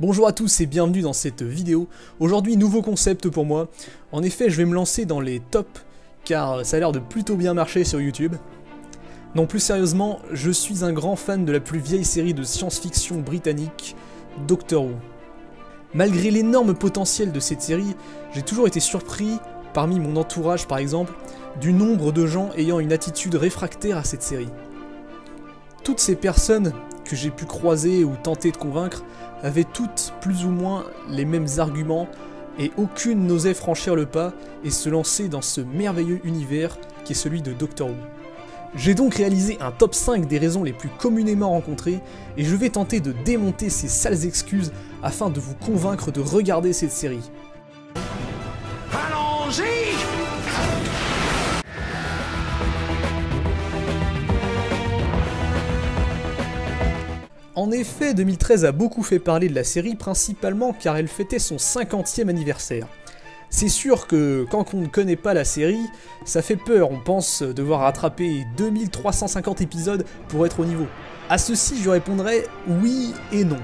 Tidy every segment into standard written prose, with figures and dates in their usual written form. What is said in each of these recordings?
Bonjour à tous et bienvenue dans cette vidéo. Aujourd'hui, nouveau concept pour moi. En effet, je vais me lancer dans les tops, car ça a l'air de plutôt bien marcher sur YouTube. Non, plus sérieusement, je suis un grand fan de la plus vieille série de science-fiction britannique, Doctor Who. Malgré l'énorme potentiel de cette série, j'ai toujours été surpris, parmi mon entourage par exemple, du nombre de gens ayant une attitude réfractaire à cette série. Toutes ces personnes que j'ai pu croiser ou tenter de convaincre avaient toutes plus ou moins les mêmes arguments et aucune n'osait franchir le pas et se lancer dans ce merveilleux univers qui est celui de Doctor Who. J'ai donc réalisé un top 5 des raisons les plus communément rencontrées et je vais tenter de démonter ces sales excuses afin de vous convaincre de regarder cette série. Allons-y! En effet, 2013 a beaucoup fait parler de la série, principalement car elle fêtait son 50e anniversaire. C'est sûr que quand on ne connaît pas la série, ça fait peur, on pense devoir rattraper 2350 épisodes pour être au niveau. À ceci, je répondrais oui et non.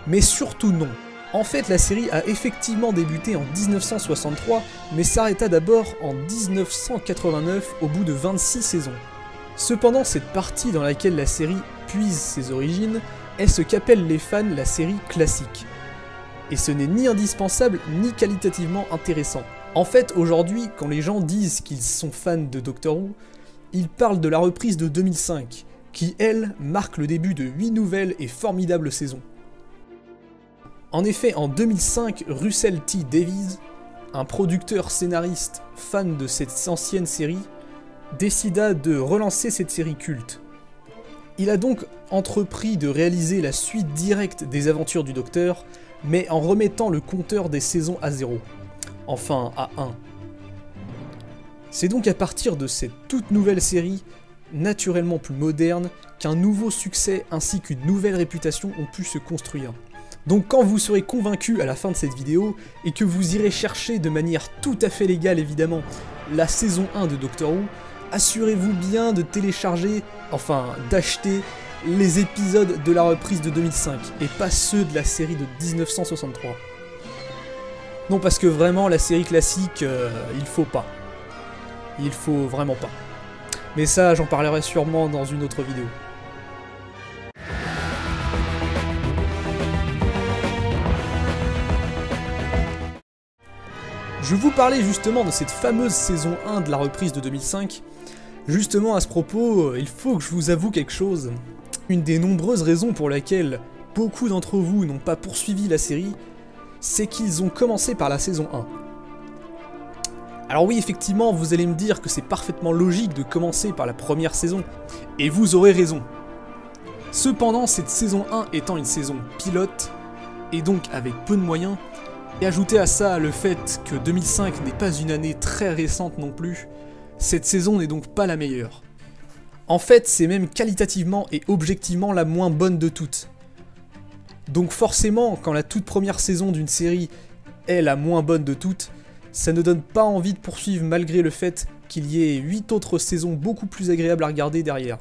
Mais surtout non. En fait, la série a effectivement débuté en 1963, mais s'arrêta d'abord en 1989 au bout de 26 saisons. Cependant, cette partie dans laquelle la série puise ses origines est ce qu'appellent les fans la série classique. Et ce n'est ni indispensable ni qualitativement intéressant. En fait, aujourd'hui, quand les gens disent qu'ils sont fans de Doctor Who, ils parlent de la reprise de 2005, qui, elle, marque le début de 8 nouvelles et formidables saisons. En effet, en 2005, Russell T. Davies, un producteur scénariste fan de cette ancienne série, décida de relancer cette série culte. Il a donc entrepris de réaliser la suite directe des aventures du Docteur, mais en remettant le compteur des saisons à 0. Enfin, à 1. C'est donc à partir de cette toute nouvelle série, naturellement plus moderne, qu'un nouveau succès ainsi qu'une nouvelle réputation ont pu se construire. Donc quand vous serez convaincu à la fin de cette vidéo, et que vous irez chercher de manière tout à fait légale évidemment, la saison 1 de Doctor Who, assurez-vous bien de télécharger, enfin d'acheter, les épisodes de la reprise de 2005, et pas ceux de la série de 1963. Non, parce que vraiment, la série classique, il faut pas. Il faut vraiment pas. Mais ça, j'en parlerai sûrement dans une autre vidéo. Je vous parlais justement de cette fameuse saison 1 de la reprise de 2005. Justement à ce propos, il faut que je vous avoue quelque chose. Une des nombreuses raisons pour laquelle beaucoup d'entre vous n'ont pas poursuivi la série, c'est qu'ils ont commencé par la saison 1. Alors oui, effectivement, vous allez me dire que c'est parfaitement logique de commencer par la première saison, et vous aurez raison. Cependant, cette saison 1 étant une saison pilote, et donc avec peu de moyens, et ajouter à ça le fait que 2005 n'est pas une année très récente non plus, cette saison n'est donc pas la meilleure. En fait, c'est même qualitativement et objectivement la moins bonne de toutes. Donc forcément, quand la toute première saison d'une série est la moins bonne de toutes, ça ne donne pas envie de poursuivre malgré le fait qu'il y ait 8 autres saisons beaucoup plus agréables à regarder derrière.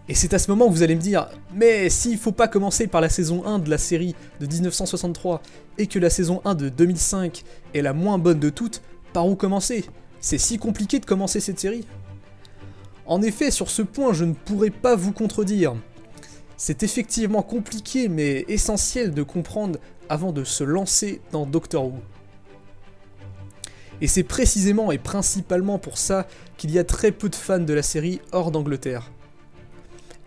Et c'est à ce moment que vous allez me dire, mais s'il faut pas commencer par la saison 1 de la série de 1963 et que la saison 1 de 2005 est la moins bonne de toutes, par où commencer? C'est si compliqué de commencer cette série? En effet, sur ce point, je ne pourrais pas vous contredire. C'est effectivement compliqué mais essentiel de comprendre avant de se lancer dans Doctor Who. Et c'est précisément et principalement pour ça qu'il y a très peu de fans de la série hors d'Angleterre.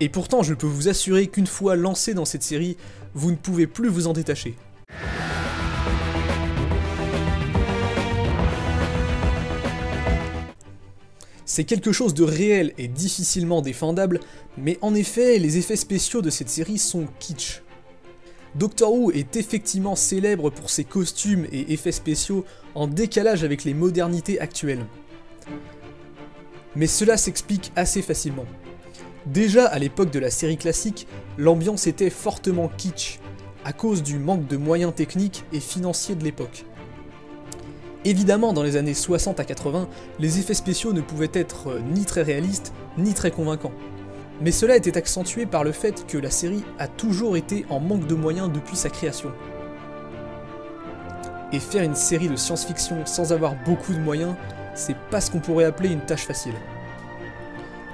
Et pourtant, je peux vous assurer qu'une fois lancé dans cette série, vous ne pouvez plus vous en détacher. C'est quelque chose de réel et difficilement défendable, mais en effet, les effets spéciaux de cette série sont kitsch. Doctor Who est effectivement célèbre pour ses costumes et effets spéciaux en décalage avec les modernités actuelles. Mais cela s'explique assez facilement. Déjà à l'époque de la série classique, l'ambiance était fortement kitsch, à cause du manque de moyens techniques et financiers de l'époque. Évidemment, dans les années 60 à 80, les effets spéciaux ne pouvaient être ni très réalistes, ni très convaincants. Mais cela était accentué par le fait que la série a toujours été en manque de moyens depuis sa création. Et faire une série de science-fiction sans avoir beaucoup de moyens, c'est pas ce qu'on pourrait appeler une tâche facile.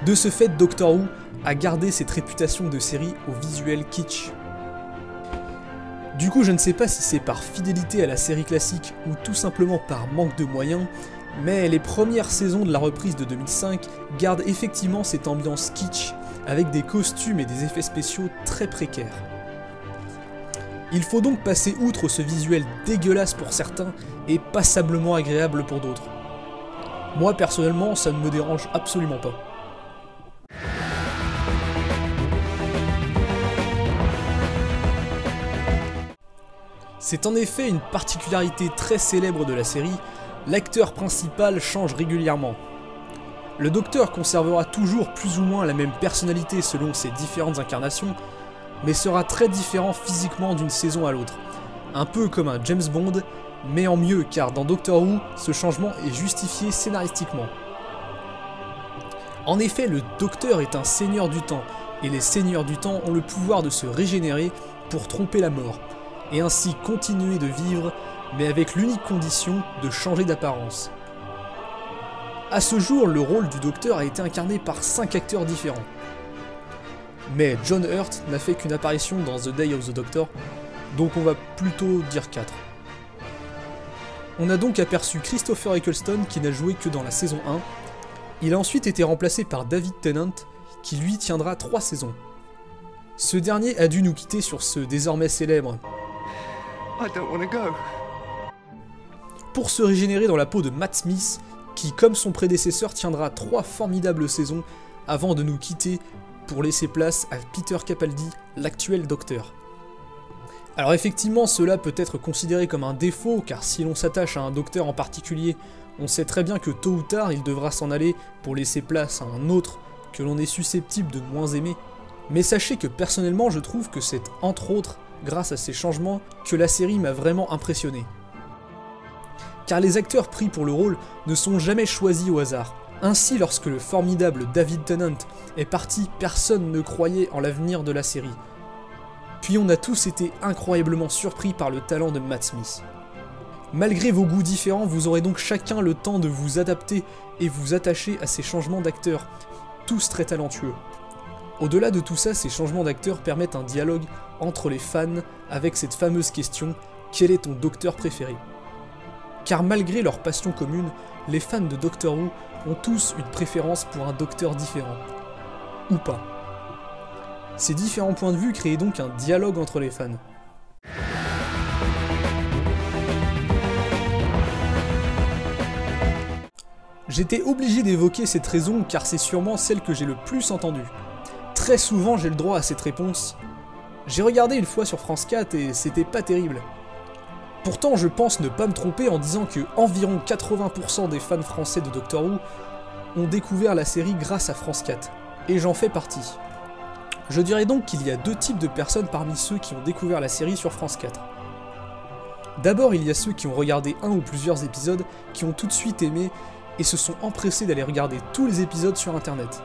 De ce fait, Doctor Who a gardé cette réputation de série au visuel kitsch. Du coup, je ne sais pas si c'est par fidélité à la série classique ou tout simplement par manque de moyens, mais les premières saisons de la reprise de 2005 gardent effectivement cette ambiance kitsch, avec des costumes et des effets spéciaux très précaires. Il faut donc passer outre ce visuel dégueulasse pour certains et passablement agréable pour d'autres. Moi personnellement, ça ne me dérange absolument pas. C'est en effet une particularité très célèbre de la série, l'acteur principal change régulièrement. Le Docteur conservera toujours plus ou moins la même personnalité selon ses différentes incarnations, mais sera très différent physiquement d'une saison à l'autre. Un peu comme un James Bond, mais en mieux car dans Doctor Who, ce changement est justifié scénaristiquement. En effet, le Docteur est un seigneur du temps, et les seigneurs du temps ont le pouvoir de se régénérer pour tromper la mort, et ainsi continuer de vivre, mais avec l'unique condition de changer d'apparence. A ce jour, le rôle du Docteur a été incarné par 5 acteurs différents. Mais John Hurt n'a fait qu'une apparition dans The Day of the Doctor, donc on va plutôt dire 4. On a donc aperçu Christopher Eccleston qui n'a joué que dans la saison 1. Il a ensuite été remplacé par David Tennant, qui lui tiendra 3 saisons. Ce dernier a dû nous quitter sur ce désormais célèbre I don't want to go. pour se régénérer dans la peau de Matt Smith, qui comme son prédécesseur tiendra 3 formidables saisons avant de nous quitter pour laisser place à Peter Capaldi, l'actuel Docteur. Alors effectivement, cela peut être considéré comme un défaut, car si l'on s'attache à un Docteur en particulier, on sait très bien que tôt ou tard il devra s'en aller pour laisser place à un autre que l'on est susceptible de moins aimer. Mais sachez que personnellement je trouve que c'est entre autres grâce à ces changements que la série m'a vraiment impressionné. Car les acteurs pris pour le rôle ne sont jamais choisis au hasard. Ainsi, lorsque le formidable David Tennant est parti, personne ne croyait en l'avenir de la série. Puis on a tous été incroyablement surpris par le talent de Matt Smith. Malgré vos goûts différents, vous aurez donc chacun le temps de vous adapter et vous attacher à ces changements d'acteurs, tous très talentueux. Au-delà de tout ça, ces changements d'acteurs permettent un dialogue entre les fans avec cette fameuse question « Quel est ton Docteur préféré ?» Car malgré leur passion commune, les fans de Doctor Who ont tous une préférence pour un Docteur différent. Ou pas. Ces différents points de vue créent donc un dialogue entre les fans. J'étais obligé d'évoquer cette raison car c'est sûrement celle que j'ai le plus entendue. Très souvent j'ai le droit à cette réponse. J'ai regardé une fois sur France 4 et c'était pas terrible. Pourtant je pense ne pas me tromper en disant que environ 80% des fans français de Doctor Who ont découvert la série grâce à France 4, et j'en fais partie. Je dirais donc qu'il y a 2 types de personnes parmi ceux qui ont découvert la série sur France 4. D'abord il y a ceux qui ont regardé un ou plusieurs épisodes, qui ont tout de suite aimé et se sont empressés d'aller regarder tous les épisodes sur internet.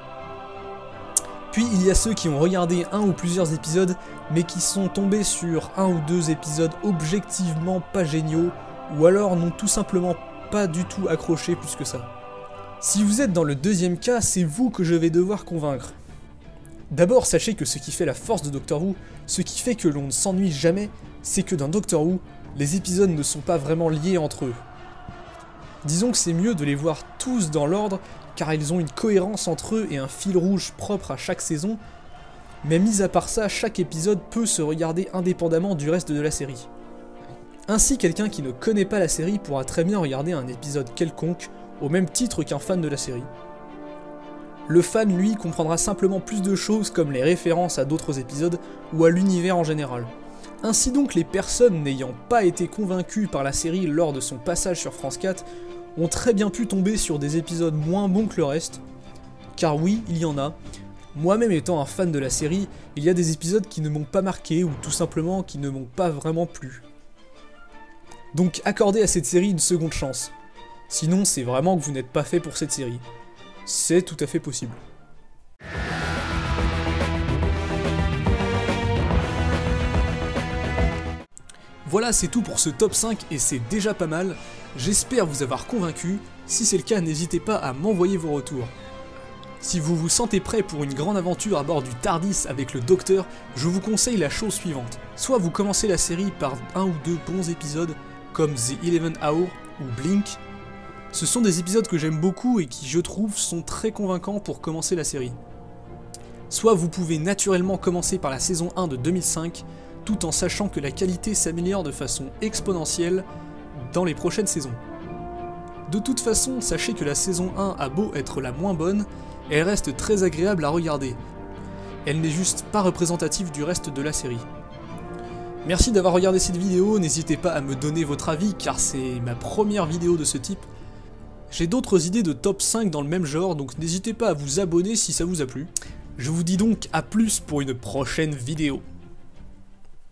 Puis il y a ceux qui ont regardé un ou plusieurs épisodes, mais qui sont tombés sur 1 ou 2 épisodes objectivement pas géniaux, ou alors n'ont tout simplement pas du tout accroché plus que ça. Si vous êtes dans le deuxième cas, c'est vous que je vais devoir convaincre. D'abord, sachez que ce qui fait la force de Doctor Who, ce qui fait que l'on ne s'ennuie jamais, c'est que dans Doctor Who, les épisodes ne sont pas vraiment liés entre eux. Disons que c'est mieux de les voir tous dans l'ordre, car ils ont une cohérence entre eux et un fil rouge propre à chaque saison, mais mis à part ça, chaque épisode peut se regarder indépendamment du reste de la série. Ainsi, quelqu'un qui ne connaît pas la série pourra très bien regarder un épisode quelconque, au même titre qu'un fan de la série. Le fan, lui, comprendra simplement plus de choses comme les références à d'autres épisodes ou à l'univers en général. Ainsi donc, les personnes n'ayant pas été convaincues par la série lors de son passage sur France 4 ont très bien pu tomber sur des épisodes moins bons que le reste, car oui, il y en a. Moi-même étant un fan de la série, il y a des épisodes qui ne m'ont pas marqué ou tout simplement qui ne m'ont pas vraiment plu. Donc accordez à cette série une seconde chance. Sinon, c'est vraiment que vous n'êtes pas fait pour cette série. C'est tout à fait possible. Voilà, c'est tout pour ce top 5 et c'est déjà pas mal. J'espère vous avoir convaincu. Si c'est le cas, n'hésitez pas à m'envoyer vos retours. Si vous vous sentez prêt pour une grande aventure à bord du TARDIS avec le Docteur, je vous conseille la chose suivante. Soit vous commencez la série par un ou deux bons épisodes, comme The 11 Hour ou Blink. Ce sont des épisodes que j'aime beaucoup et qui, je trouve, sont très convaincants pour commencer la série. Soit vous pouvez naturellement commencer par la saison 1 de 2005, tout en sachant que la qualité s'améliore de façon exponentielle dans les prochaines saisons. De toute façon, sachez que la saison 1 a beau être la moins bonne, elle reste très agréable à regarder. Elle n'est juste pas représentative du reste de la série. Merci d'avoir regardé cette vidéo, n'hésitez pas à me donner votre avis car c'est ma première vidéo de ce type. J'ai d'autres idées de top 5 dans le même genre, donc n'hésitez pas à vous abonner si ça vous a plu. Je vous dis donc à plus pour une prochaine vidéo.